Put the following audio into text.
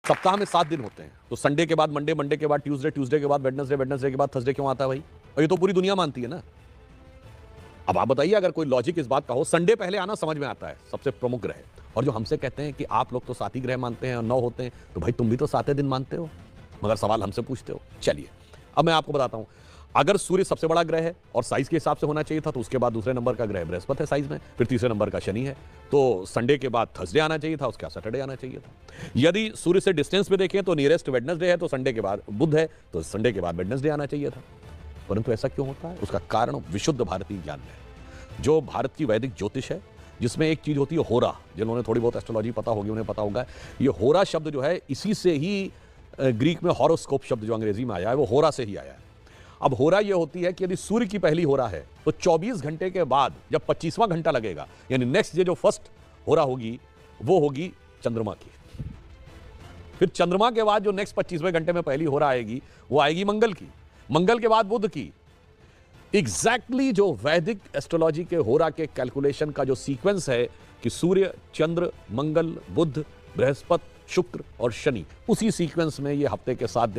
सप्ताह में 7 दिन होते हैं, तो संडे के बाद मंडे, मंडे के बाद ट्यूसडे, ट्यूसडे के बाद वेडनेसडे, वेडनेसडे के बाद थर्सडे क्यों आता है भाई? और ये तो पूरी दुनिया मानती है ना। अब आप बताइए, अगर कोई लॉजिक इस बात का हो, संडे पहले आना समझ में आता है, सबसे प्रमुख ग्रह। और जो हमसे कहते हैं कि आप लोग तो 7 ही ग्रह मानते हैं और 9 होते हैं, तो भाई तुम भी तो 7 दिन मानते हो, मगर सवाल हमसे पूछते हो। चलिए अब मैं आपको बताता हूं, अगर सूर्य सबसे बड़ा ग्रह है और साइज के हिसाब से होना चाहिए था, तो उसके बाद दूसरे नंबर का ग्रह बृहस्पति है साइज में, फिर तीसरे नंबर का शनि है, तो संडे के बाद थर्सडे आना चाहिए था, उसके बाद सैटरडे आना चाहिए था। यदि सूर्य से डिस्टेंस पे देखें तो नियरेस्ट वेडनेसडे है, तो संडे के बाद बुध है, तो संडे के बाद वेडनेसडे आना चाहिए था। परंतु ऐसा क्यों होता है? उसका कारण विशुद्ध भारतीय ज्ञान में है, जो भारत की वैदिक ज्योतिष है, जिसमें एक चीज होती है होरा। जिन्होंने थोड़ी बहुत एस्ट्रोलॉजी पता होगी उन्हें पता होगा, ये होरा शब्द जो है इसी से ही ग्रीक में हॉरोस्कोप शब्द जो अंग्रेजी में आया है वो होरा से ही आया है। अब होरा ये होती है कि यदि सूर्य की पहली होरा है तो 24 घंटे के बाद जब 25वां घंटा लगेगा, यानी नेक्स्ट डे जो फर्स्ट होरा होगी वो होगी चंद्रमा की। फिर चंद्रमा के बाद जो नेक्स्ट 25वें घंटे में पहली होरा आएगी वो आएगी मंगल की, मंगल के बाद बुध की। एग्जैक्टली जो वैदिक एस्ट्रोलॉजी के होरा के कैलकुलेशन का जो सीक्वेंस है कि सूर्य, चंद्र, मंगल, बुध, बृहस्पति, शुक्र और शनि, उसी सीक्वेंस में ये हफ्ते के 7 दिन